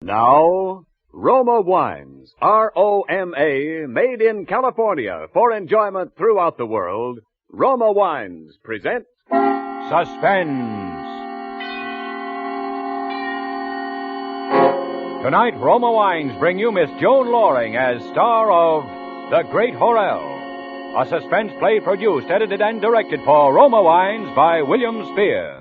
Now, Roma Wines, R-O-M-A, made in California for enjoyment throughout the world, Roma Wines present Suspense. Tonight, Roma Wines bring you Miss Joan Lorring as star of The Great Horrell, a suspense play produced, edited, and directed for Roma Wines by William Spear.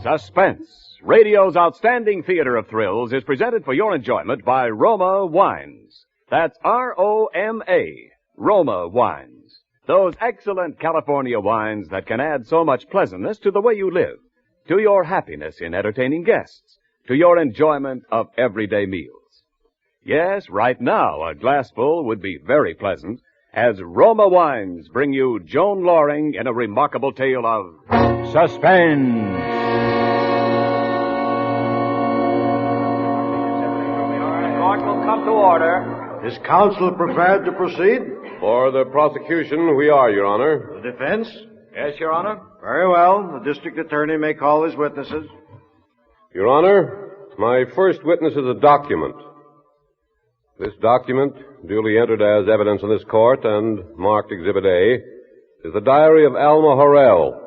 Suspense, radio's outstanding theater of thrills, is presented for your enjoyment by Roma Wines. That's R-O-M-A, Roma Wines. Those excellent California wines that can add so much pleasantness to the way you live, to your happiness in entertaining guests, to your enjoyment of everyday meals. Yes, right now, a glassful would be very pleasant, as Roma Wines bring you Joan Lorring in a remarkable tale of Suspense. Court will come to order. Is counsel prepared to proceed? For the prosecution, we are, Your Honor. The defense? Yes, Your Honor. Very well. The district attorney may call his witnesses. Your Honor, my first witness is a document. This document, duly entered as evidence in this court and marked Exhibit A, is the diary of Alma Horrell.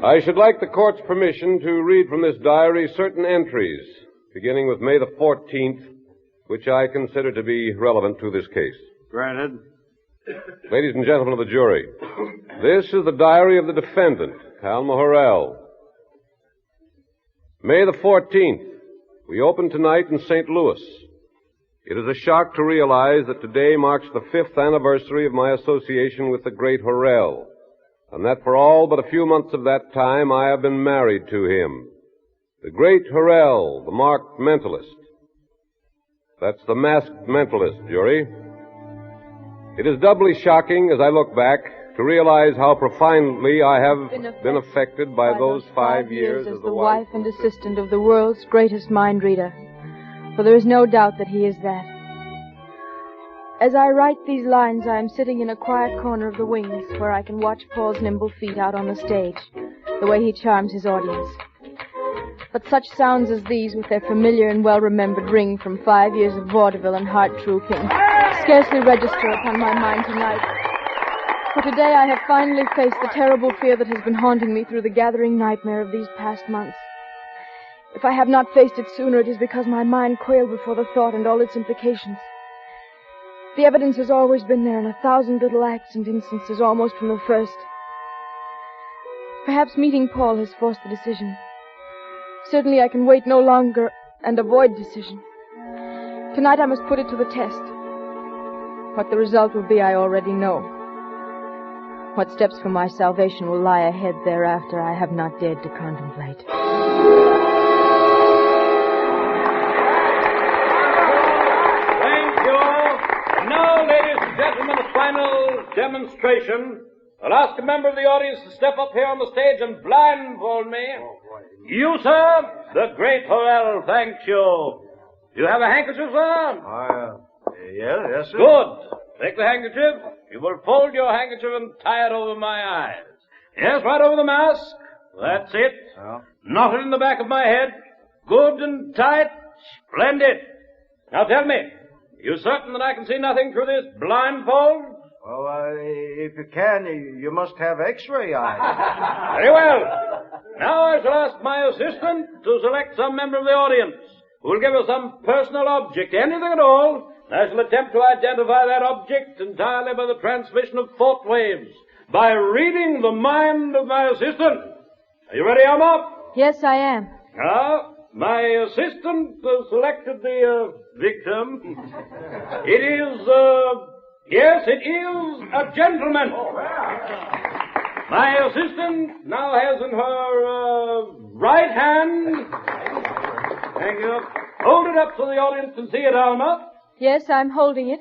I should like the court's permission to read from this diary certain entries, beginning with May the 14th, which I consider to be relevant to this case. Granted. Ladies and gentlemen of the jury, this is the diary of the defendant, Alma Horrell. May the 14th, we open tonight in St. Louis. It is a shock to realize that today marks the 5th anniversary of my association with the great Horrell, and that for all but a few months of that time I have been married to him. The great Horrell, the marked mentalist. That's the masked mentalist, jury. It is doubly shocking, as I look back, to realize how profoundly I have been affected by those 5 years as the wife and assistant of the world's greatest mind reader. For there is no doubt that he is that. As I write these lines, I am sitting in a quiet corner of the wings where I can watch Paul's nimble feet out on the stage, the way he charms his audience. But such sounds as these, with their familiar and well-remembered ring from 5 years of vaudeville and heart-trooping, scarcely register upon my mind tonight. For today I have finally faced the terrible fear that has been haunting me through the gathering nightmare of these past months. If I have not faced it sooner, it is because my mind quailed before the thought and all its implications. The evidence has always been there in 1,000 little acts and instances almost from the first. Perhaps meeting Paul has forced the decision. Certainly I can wait no longer and avoid decision. Tonight I must put it to the test. What the result will be, I already know. What steps for my salvation will lie ahead thereafter, I have not dared to contemplate. Thank you. Now, ladies and gentlemen, the final demonstration. I'll ask a member of the audience to step up here on the stage and blindfold me. You, sir, the great Horrell, thanks you. Do you have a handkerchief, sir? Yes, sir. Good. Take the handkerchief. You will fold your handkerchief and tie it over my eyes. Yes, right over the mask. That's it. Yeah. Knot it in the back of my head. Good and tight. Splendid. Now tell me, are you certain that I can see nothing through this blindfold? Well, if you can, you must have x-ray eyes. Very well. Now I shall ask my assistant to select some member of the audience who will give us some personal object, anything at all. I shall attempt to identify that object entirely by the transmission of thought waves, by reading the mind of my assistant. Are you ready, Alma? Yes, I am. Now, my assistant selected the victim. It is, yes, it is a gentleman. My assistant now has in her right hand. Thank you. Hold it up so the audience can see it, Alma. Yes, I'm holding it.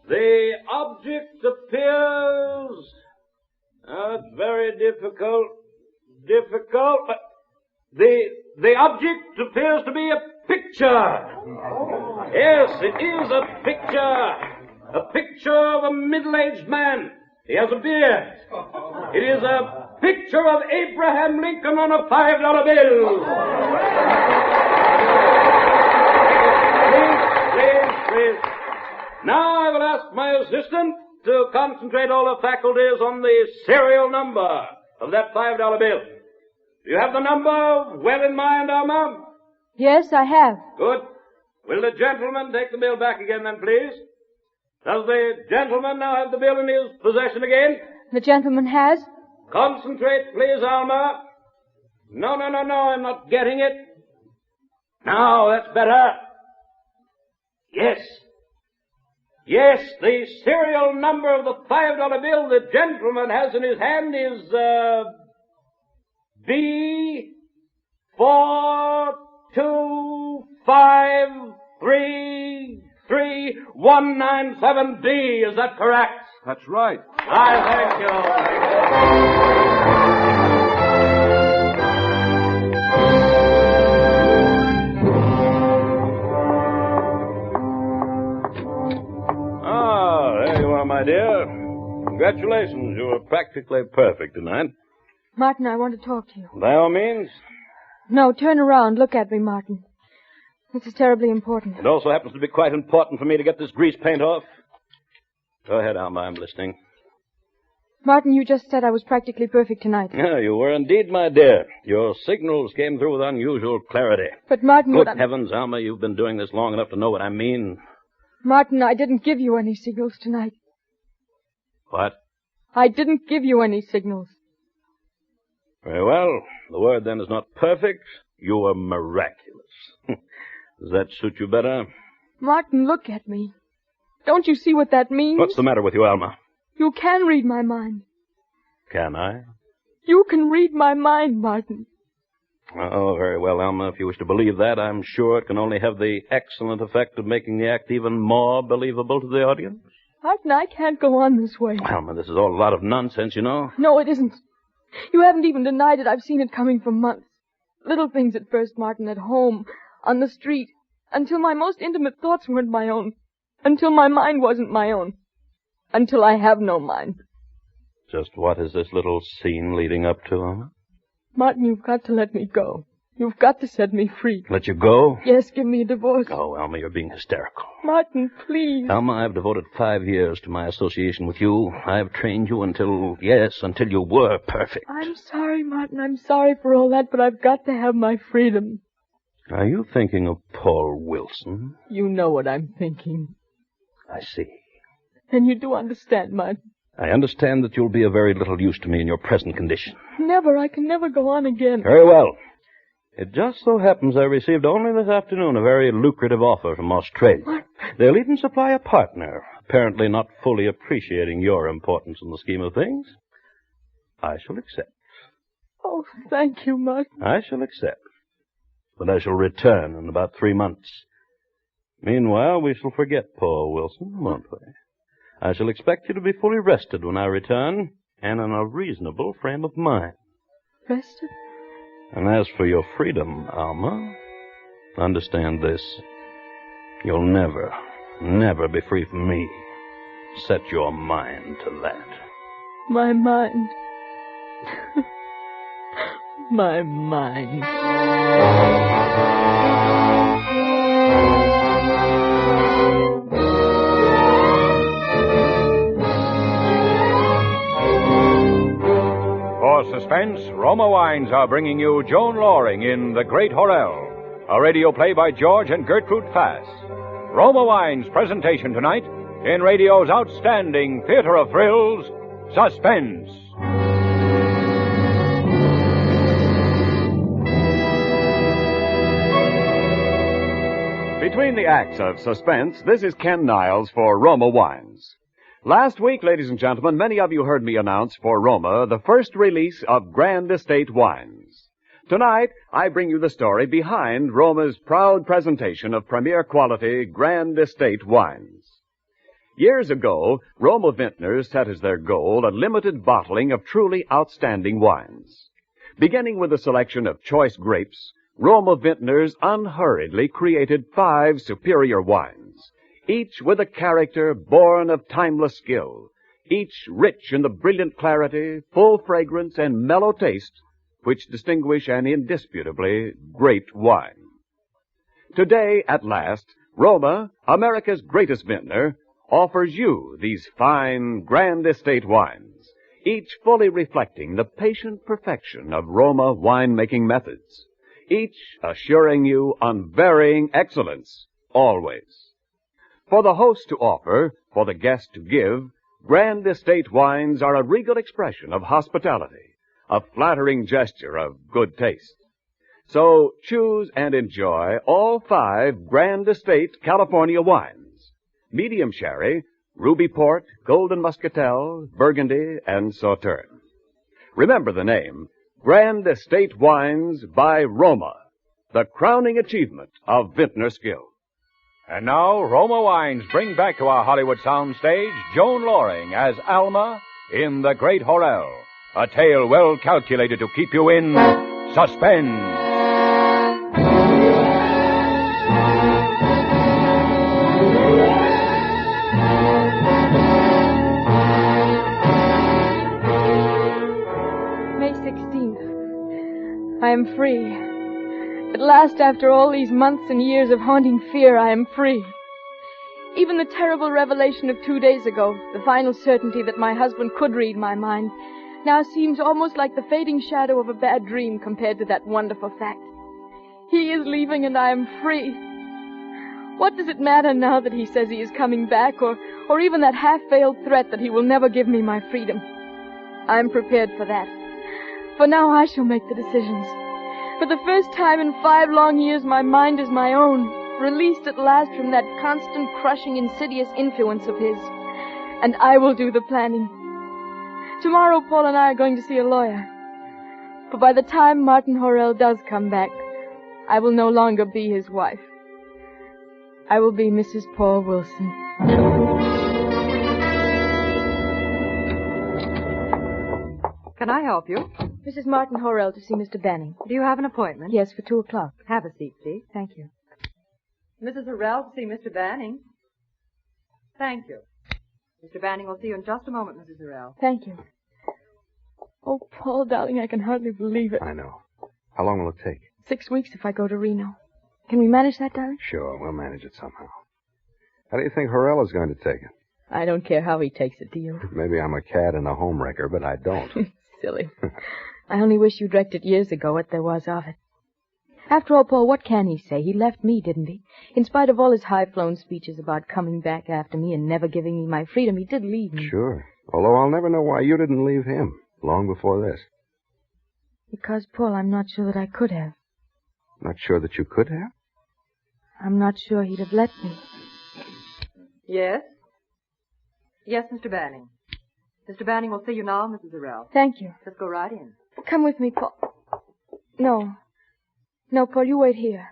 The object appears... it's very difficult. But the object appears to be a picture. Yes, it is a picture. A picture of a middle-aged man. He has a beard. It is a picture of Abraham Lincoln on a $5 bill. Please. Now I will ask my assistant to concentrate all the faculties on the serial number of that $5 bill. Do you have the number well in mind, Alma? Yes, I have. Good. Will the gentleman take the bill back again, then, please? Does the gentleman now have the bill in his possession again? The gentleman has? Concentrate, please, Alma. No, I'm not getting it. Now, that's better. Yes, the serial number of the $5 bill the gentleman has in his hand is, B425333197D. Is that correct? That's right. I thank you. There you are, my dear. Congratulations. You were practically perfect tonight. Martin, I want to talk to you. By all means. No, turn around. Look at me, Martin. This is terribly important. It also happens to be quite important for me to get this grease paint off. Go ahead, Alma. I'm listening. Martin, you just said I was practically perfect tonight. Yeah, you were indeed, my dear. Your signals came through with unusual clarity. But, Martin, Good heavens, Alma, you've been doing this long enough to know what I mean. Martin, I didn't give you any signals tonight. What? I didn't give you any signals. Very well. The word, then, is not perfect. You were miraculous. Does that suit you better? Martin, look at me. Don't you see what that means? What's the matter with you, Alma? You can read my mind. Can I? You can read my mind, Martin. Oh, very well, Alma. If you wish to believe that, I'm sure it can only have the excellent effect of making the act even more believable to the audience. Martin, I can't go on this way. Alma, this is all a lot of nonsense, you know. No, it isn't. You haven't even denied it. I've seen it coming for months. Little things at first, Martin, at home, on the street, until my most intimate thoughts weren't my own. Until my mind wasn't my own. Until I have no mind. Just what is this little scene leading up to, Alma? Martin, you've got to let me go. You've got to set me free. Let you go? Yes, give me a divorce. Oh, Alma, you're being hysterical. Martin, please. Alma, I've devoted 5 years to my association with you. I've trained you until you were perfect. I'm sorry, Martin. I'm sorry for all that, but I've got to have my freedom. Are you thinking of Paul Wilson? You know what I'm thinking. I see. And you do understand, Martin. I understand that you'll be of very little use to me in your present condition. Never. I can never go on again. Very well. It just so happens I received only this afternoon a very lucrative offer from Australia. What? They'll even supply a partner, apparently not fully appreciating your importance in the scheme of things. I shall accept. Oh, thank you, Martin. I shall accept. But I shall return in about 3 months. Meanwhile, we shall forget Paul Wilson, won't we? I shall expect you to be fully rested when I return, and in a reasonable frame of mind. Rested? And as for your freedom, Alma, understand this. You'll never, never be free from me. Set your mind to that. My mind. My mind. For Suspense, Roma Wines are bringing you Joan Lorring in The Great Horrell, a radio play by George and Gertrude Fass. Roma Wines' presentation tonight in radio's outstanding theater of thrills, Suspense. Between the acts of Suspense, this is Ken Niles for Roma Wines. Last week, ladies and gentlemen, many of you heard me announce for Roma the first release of Grand Estate Wines. Tonight, I bring you the story behind Roma's proud presentation of premier quality Grand Estate Wines. Years ago, Roma vintners set as their goal a limited bottling of truly outstanding wines. Beginning with a selection of choice grapes, Roma vintners unhurriedly created 5 superior wines, each with a character born of timeless skill, each rich in the brilliant clarity, full fragrance, and mellow taste which distinguish an indisputably great wine. Today, at last, Roma, America's greatest vintner, offers you these fine, grand estate wines, each fully reflecting the patient perfection of Roma winemaking methods, each assuring you unvarying excellence, always. For the host to offer, for the guest to give, grand estate wines are a regal expression of hospitality, a flattering gesture of good taste. So choose and enjoy all 5 Grand Estate California wines: medium sherry, ruby port, golden muscatel, burgundy, and sauterne. Remember the name, Grand Estate Wines by Roma, the crowning achievement of vintner skill. And now, Roma Wines bring back to our Hollywood soundstage Joan Lorring as Alma in The Great Horrell, a tale well calculated to keep you in suspense. I am free. At last, after all these months and years of haunting fear, I am free. Even the terrible revelation of 2 days ago, the final certainty that my husband could read my mind, now seems almost like the fading shadow of a bad dream compared to that wonderful fact. He is leaving and I am free. What does it matter now that he says he is coming back, or even that half-veiled threat that he will never give me my freedom? I'm prepared for that. For now I shall make the decisions. For the first time in 5 long years, my mind is my own, released at last from that constant, crushing, insidious influence of his. And I will do the planning. Tomorrow, Paul and I are going to see a lawyer. For by the time Martin Horrell does come back, I will no longer be his wife. I will be Mrs. Paul Wilson. Can I help you? Mrs. Martin Horrell to see Mr. Banning. Do you have an appointment? Yes, for 2 o'clock. Have a seat, please. Thank you. Mrs. Horrell to see Mr. Banning. Thank you. Mr. Banning will see you in just a moment, Mrs. Horrell. Thank you. Oh, Paul, darling, I can hardly believe it. I know. How long will it take? 6 weeks if I go to Reno. Can we manage that, darling? Sure, we'll manage it somehow. How do you think Horrell is going to take it? I don't care how he takes it, do you? Maybe I'm a cad and a homewrecker, but I don't. Silly. I only wish you'd wrecked it years ago, what there was of it. After all, Paul, what can he say? He left me, didn't he? In spite of all his high-flown speeches about coming back after me and never giving me my freedom, he did leave me. Sure. Although I'll never know why you didn't leave him long before this. Because, Paul, I'm not sure that I could have. Not sure that you could have? I'm not sure he'd have let me. Yes? Yes, Mr. Banning. Mr. Banning will see you now, Mrs. Horrell. Thank you. Just go right in. Come with me, Paul. No. No, Paul, you wait here.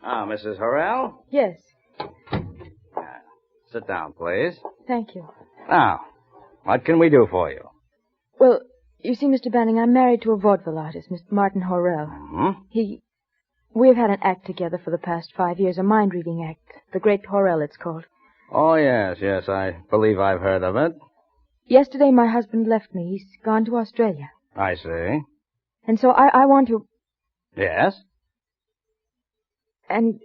Ah, Mrs. Horrell? Yes. Sit down, please. Thank you. Now, what can we do for you? Well, you see, Mr. Banning, I'm married to a vaudeville artist, Mr. Martin Horrell. Mm-hmm. We've had an act together for the past 5 years, a mind-reading act. The Great Horrell, it's called. Oh, yes, I believe I've heard of it. Yesterday, my husband left me. He's gone to Australia. I see. And so I want to... Yes? And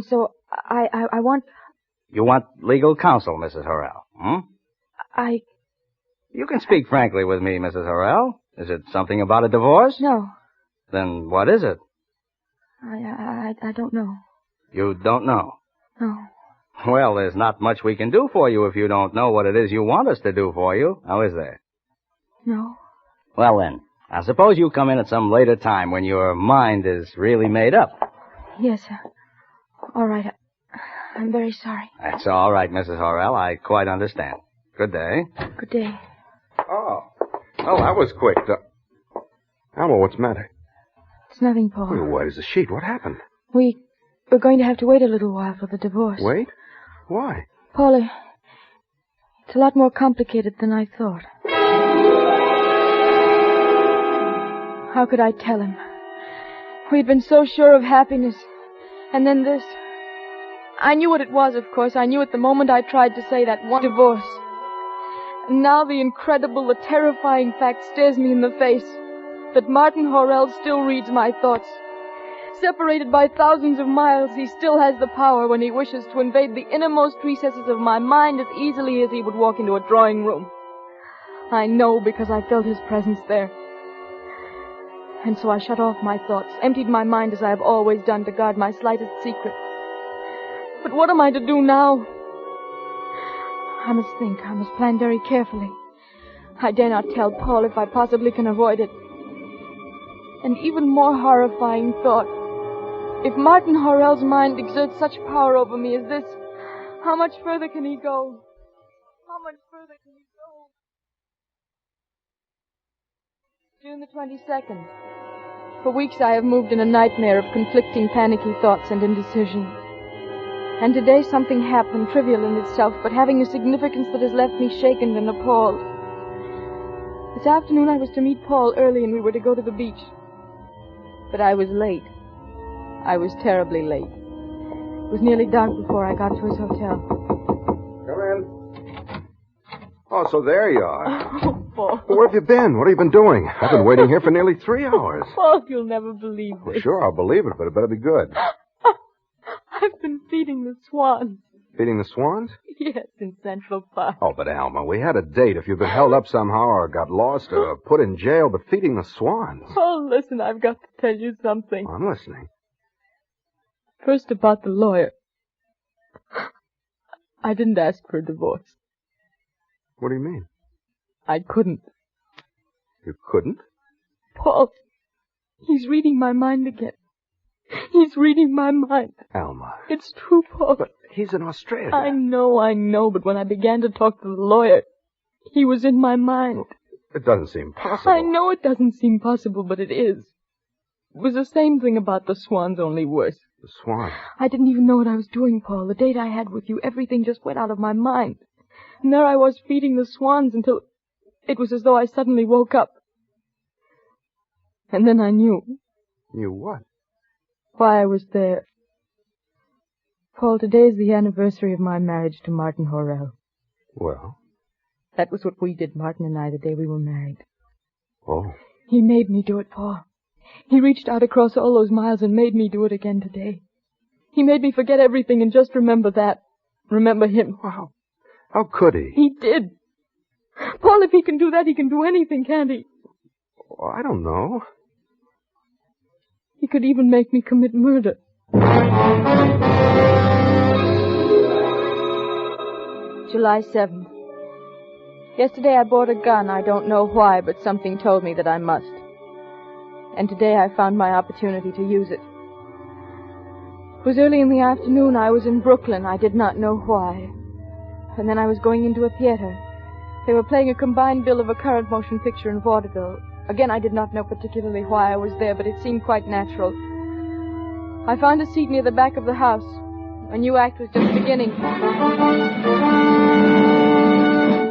so I want... You want legal counsel, Mrs. Horrell, You can speak frankly with me, Mrs. Horrell. Is it something about a divorce? No. Then what is it? I don't know. You don't know? No. Well, there's not much we can do for you if you don't know what it is you want us to do for you. Now, is there? No. Well, then, I suppose you come in at some later time when your mind is really made up. Yes, all right. I'm very sorry. That's all right, Mrs. Horrell. I quite understand. Good day. Good day. Oh, well, that was quick. Alma, what's the matter? It's nothing, Paul. Well, white as a sheet. What happened? We're going to have to wait a little while for the divorce. Wait? Why? Paul, it's a lot more complicated than I thought. How could I tell him? We'd been so sure of happiness. And then this. I knew what it was, of course. I knew it the moment I tried to say that one divorce. And now the incredible, the terrifying fact stares me in the face. That Martin Horrell still reads my thoughts. Separated by thousands of miles, he still has the power when he wishes to invade the innermost recesses of my mind as easily as he would walk into a drawing room. I know because I felt his presence there. And so I shut off my thoughts, emptied my mind as I have always done to guard my slightest secret. But what am I to do now? I must think. I must plan very carefully. I dare not tell Paul if I possibly can avoid it. An even more horrifying thought. If Martin Horrell's mind exerts such power over me as this, how much further can he go? How much further can he go? June the 22nd. For weeks I have moved in a nightmare of conflicting, panicky thoughts and indecision. And today something happened, trivial in itself, but having a significance that has left me shaken and appalled. This afternoon I was to meet Paul early and we were to go to the beach. But I was late. I was terribly late. It was nearly dark before I got to his hotel. Come in. Oh, so there you are. Oh, Paul. Well, where have you been? What have you been doing? I've been waiting here for nearly 3 hours. Paul, you'll never believe this. Well, sure, I'll believe it, but it better be good. I've been feeding the swans. Feeding the swans? Yes, in Central Park. Oh, but Alma, we had a date. If you've been held up somehow or got lost or put in jail, but feeding the swans. Oh, listen, I've got to tell you something. I'm listening. First about the lawyer. I didn't ask for a divorce. What do you mean? I couldn't. You couldn't? Paul, he's reading my mind again. He's reading my mind. Alma. It's true, Paul. But he's in Australia. I know, but when I began to talk to the lawyer, he was in my mind. It doesn't seem possible. I know it doesn't seem possible, but it is. It was the same thing about the swans, only worse. The swans? I didn't even know what I was doing, Paul. The date I had with you, everything just went out of my mind. And there I was feeding the swans until it was as though I suddenly woke up. And then I knew. Knew what? Why I was there. Paul, today is the anniversary of my marriage to Martin Horrell. Well? That was what we did, Martin and I, the day we were married. Oh. He made me do it, Paul. He reached out across all those miles and made me do it again today. He made me forget everything and just remember that. Remember him. Wow. How could he? He did. Paul, if he can do that, he can do anything, can't he? Oh, I don't know. He could even make me commit murder. July 7th. Yesterday I bought a gun. I don't know why, but something told me that I must. And today I found my opportunity to use it. It was early in the afternoon. I was in Brooklyn. I did not know why. And then I was going into a theater. They were playing a combined bill of a current motion picture and vaudeville. Again, I did not know particularly why I was there, but it seemed quite natural. I found a seat near the back of the house. A new act was just beginning.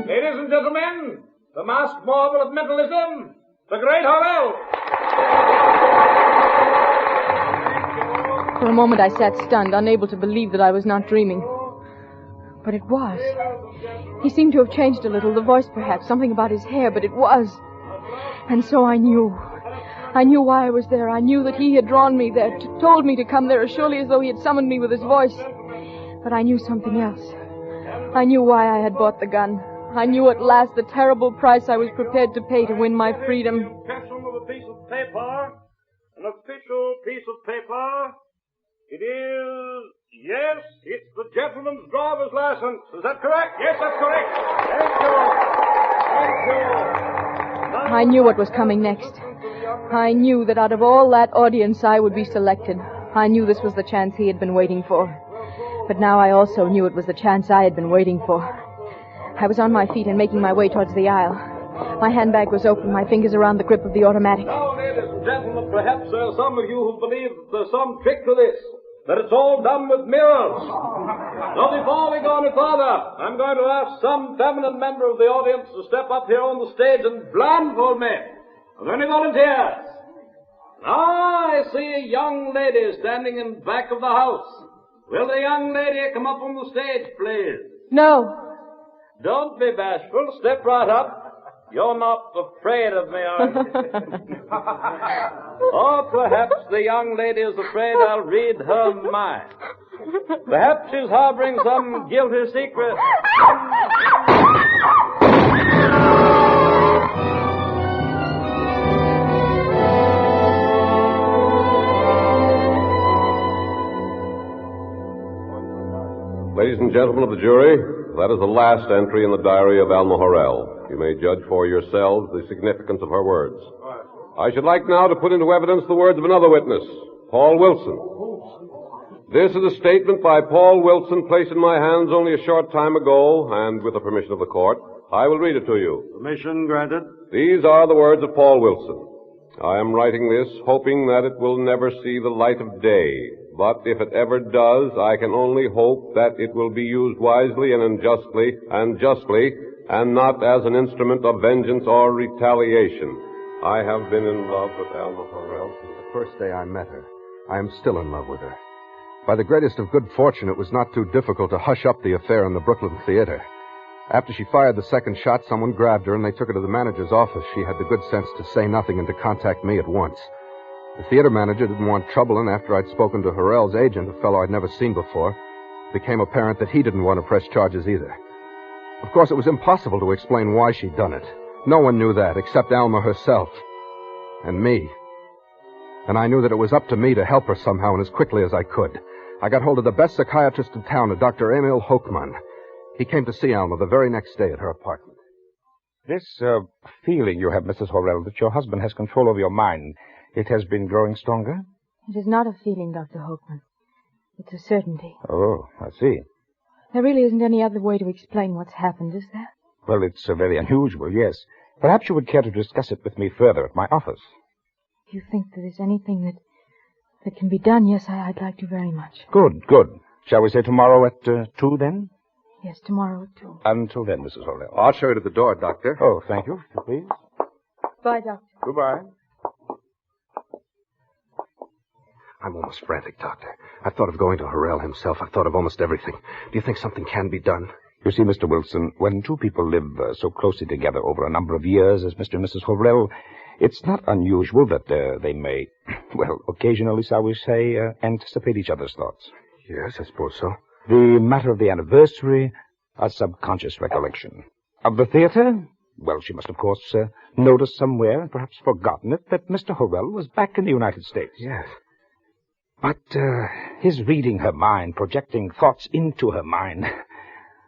Ladies and gentlemen, the masked marvel of mentalism, the great Horrell. For a moment I sat stunned, unable to believe that I was not dreaming. But it was. He seemed to have changed a little, the voice perhaps, something about his hair, but it was. And so I knew. I knew why I was there. I knew that he had drawn me there, told me to come there as surely as though he had summoned me with his voice. But I knew something else. I knew why I had bought the gun. I knew at last the terrible price I was prepared to pay to win my freedom. Pencil of a piece of paper, an official piece of paper. It is, yes, it's the gentleman's driver's license. Is that correct? Yes, that's correct. Thank you. Thank you. I knew what was coming next. I knew that out of all that audience I would be selected. I knew this was the chance he had been waiting for. But now I also knew it was the chance I had been waiting for. I was on my feet and making my way towards the aisle. My handbag was open, my fingers around the grip of the automatic. Now, ladies and gentlemen, perhaps there are some of you who believe that there's some trick to this, that it's all done with mirrors. Now, before we go any further, I'm going to ask some feminine member of the audience to step up here on the stage and blindfold me. Are there any volunteers? Now, I see a young lady standing in back of the house. Will the young lady come up on the stage, please? No. Don't be bashful. Step right up. You're not afraid of me, are you? Or perhaps the young lady is afraid I'll read her mind. Perhaps she's harboring some guilty secret. Ladies and gentlemen of the jury, that is the last entry in the diary of Alma Horrell. You may judge for yourselves the significance of her words. I should like now to put into evidence the words of another witness, Paul Wilson. This is a statement by Paul Wilson placed in my hands only a short time ago, and with the permission of the court, I will read it to you. Permission granted. These are the words of Paul Wilson. I am writing this hoping that it will never see the light of day, but if it ever does, I can only hope that it will be used wisely and justly, and not as an instrument of vengeance or retaliation. I have been in love with Alma Horrell since The first day I met her, I am still in love with her. By the greatest of good fortune, it was not too difficult to hush up the affair in the Brooklyn Theater. After she fired the second shot, someone grabbed her and they took her to the manager's office. She had the good sense to say nothing and to contact me at once. The theater manager didn't want trouble, and after I'd spoken to Horrell's agent, a fellow I'd never seen before, it became apparent that he didn't want to press charges either. Of course, it was impossible to explain why she'd done it. No one knew that, except Alma herself. And me. And I knew that it was up to me to help her somehow and as quickly as I could. I got hold of the best psychiatrist in town, a Dr. Emil Hochman. He came to see Alma the very next day at her apartment. This feeling you have, Mrs. Horrell, that your husband has control over your mind, it has been growing stronger? It is not a feeling, Dr. Hochman. It's a certainty. Oh, I see. There really isn't any other way to explain what's happened, is there? Well, it's very unusual, yes. Perhaps you would care to discuss it with me further at my office. If you think that there's anything that can be done, yes, I'd like to very much. Good, good. Shall we say tomorrow at 2, then? Yes, tomorrow at 2. Until then, Mrs. Horrell. I'll show you to the door, Doctor. Oh, thank you, please. Bye, Doctor. Goodbye. I'm almost frantic, Doctor. I've thought of going to Horrell himself. I've thought of almost everything. Do you think something can be done? You see, Mr. Wilson, when two people live so closely together over a number of years as Mr. and Mrs. Horrell, it's not unusual that they may, well, occasionally, shall we say, anticipate each other's thoughts. Yes, I suppose so. The matter of the anniversary, a subconscious recollection. Of the theater, well, she must, of course, notice somewhere, and perhaps forgotten it, that Mr. Horrell was back in the United States. Yes. But his reading her mind, projecting thoughts into her mind,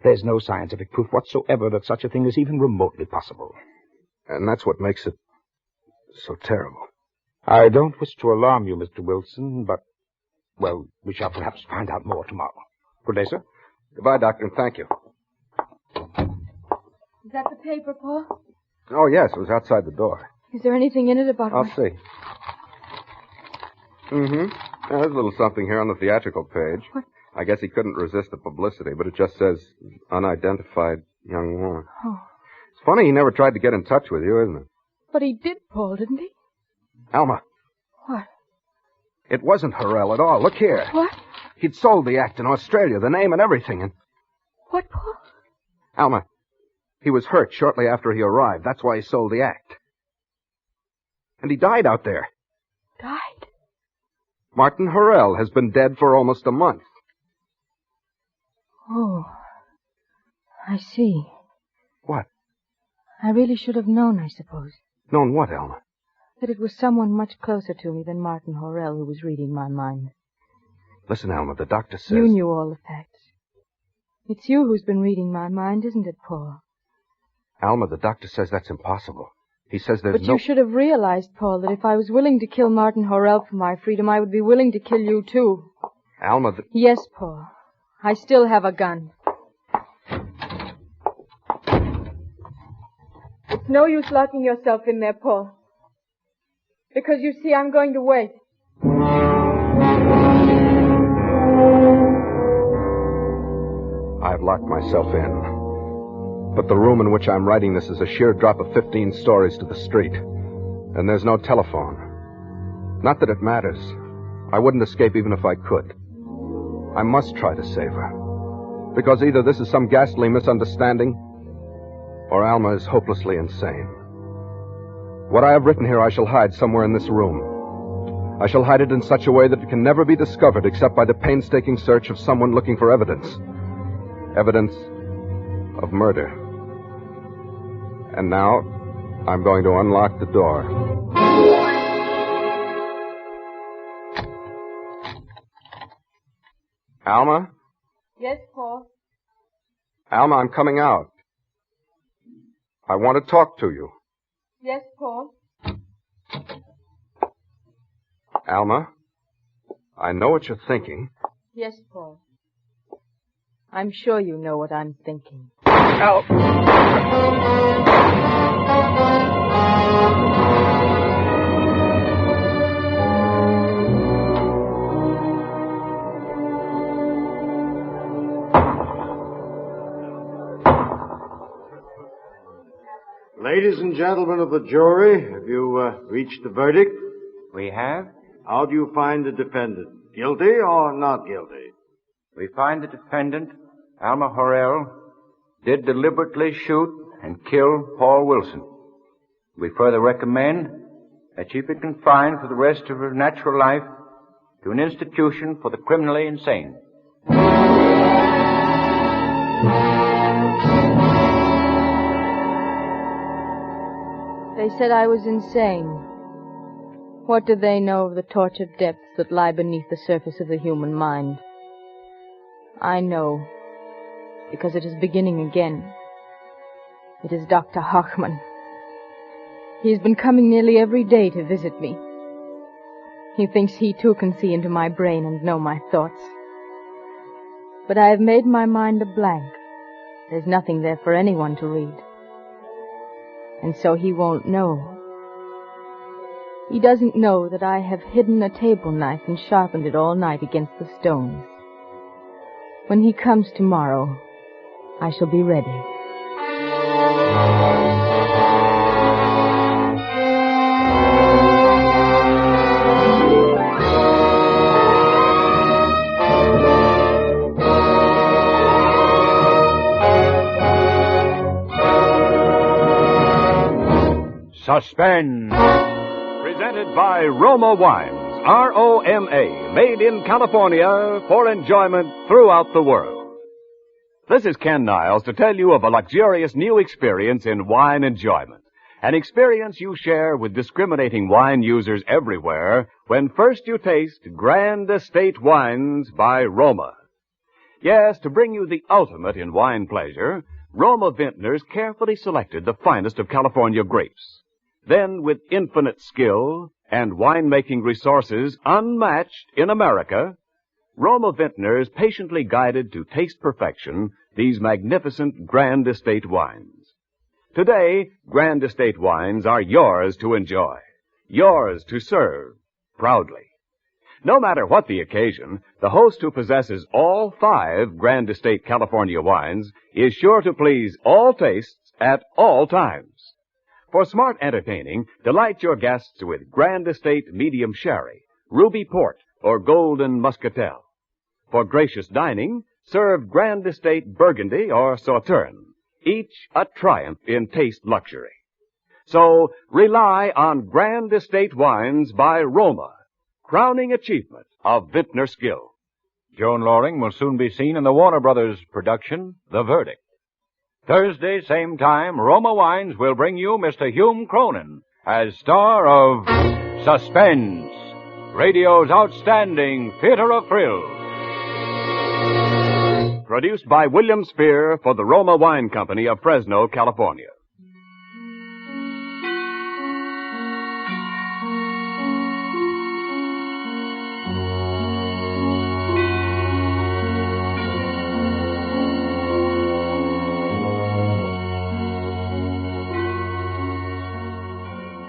there's no scientific proof whatsoever that such a thing is even remotely possible. And that's what makes it so terrible. I don't wish to alarm you, Mr. Wilson, but, well, we shall perhaps find out more tomorrow. Good day, sir. Goodbye, Doctor, and thank you. Is that the paper, Paul? Oh, yes, it was outside the door. Is there anything in it about I'll see. Mm-hmm. There's a little something here on the theatrical page. What? I guess he couldn't resist the publicity, but it just says, unidentified young woman. Oh. It's funny he never tried to get in touch with you, isn't it? But he did, Paul, didn't he? Alma. What? It wasn't Horrell at all. Look here. What? He'd sold the act in Australia, the name and everything, and... What, Paul? Alma, he was hurt shortly after he arrived. That's why he sold the act. And he died out there. Died? Martin Horrell has been dead for almost a month. Oh, I see. What? I really should have known, I suppose. Known what, Alma? That it was someone much closer to me than Martin Horrell who was reading my mind. Listen, Alma, the doctor says... You knew all the facts. It's you who's been reading my mind, isn't it, Paul? Alma, the doctor says that's impossible. He says there's But you should have realized, Paul, that if I was willing to kill Martin Horrell for my freedom, I would be willing to kill you, too. Alma, Yes, Paul. I still have a gun. It's no use locking yourself in there, Paul. Because, you see, I'm going to wait. I've locked myself in. But the room in which I'm writing this is a sheer drop of 15 stories to the street. And there's no telephone. Not that it matters. I wouldn't escape even if I could. I must try to save her. Because either this is some ghastly misunderstanding, or Alma is hopelessly insane. What I have written here I shall hide somewhere in this room. I shall hide it in such a way that it can never be discovered except by the painstaking search of someone looking for evidence. Evidence of murder. And now, I'm going to unlock the door. Alma? Yes, Paul? Alma, I'm coming out. I want to talk to you. Yes, Paul? Alma, I know what you're thinking. Yes, Paul. I'm sure you know what I'm thinking. Ladies and gentlemen of the jury, have you reached the verdict? We have. How do you find the defendant? Guilty or not guilty? We find the defendant, Alma Horrell, did deliberately shoot and kill Paul Wilson. We further recommend that she be confined for the rest of her natural life to an institution for the criminally insane. They said I was insane. What do they know of the tortured depths that lie beneath the surface of the human mind? I know, because it is beginning again. It is Dr. Hochman. He's been coming nearly every day to visit me. He thinks he too can see into my brain and know my thoughts. But I have made my mind a blank. There's nothing there for anyone to read. And so he won't know. He doesn't know that I have hidden a table knife and sharpened it all night against the stones. When he comes tomorrow, I shall be ready. Suspense. Presented by Roma Wines. R-O-M-A. Made in California for enjoyment throughout the world. This is Ken Niles to tell you of a luxurious new experience in wine enjoyment. An experience you share with discriminating wine users everywhere when first you taste Grand Estate Wines by Roma. Yes, to bring you the ultimate in wine pleasure, Roma vintners carefully selected the finest of California grapes. Then, with infinite skill and winemaking resources unmatched in America, Roma vintners patiently guided to taste perfection these magnificent Grand Estate wines. Today, Grand Estate wines are yours to enjoy, yours to serve proudly. No matter what the occasion, the host who possesses all 5 Grand Estate California wines is sure to please all tastes at all times. For smart entertaining, delight your guests with Grand Estate Medium Sherry, Ruby Port, or Golden Muscatel. For gracious dining, serve Grand Estate Burgundy or Sauterne, each a triumph in taste luxury. So, rely on Grand Estate wines by Roma, crowning achievement of vintner skill. Joan Lorring will soon be seen in the Warner Brothers production, The Verdict. Thursday, same time, Roma Wines will bring you Mr. Hume Cronin as star of Suspense, radio's outstanding theater of thrills. Produced by William Spear for the Roma Wine Company of Fresno, California.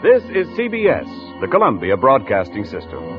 This is CBS, the Columbia Broadcasting System.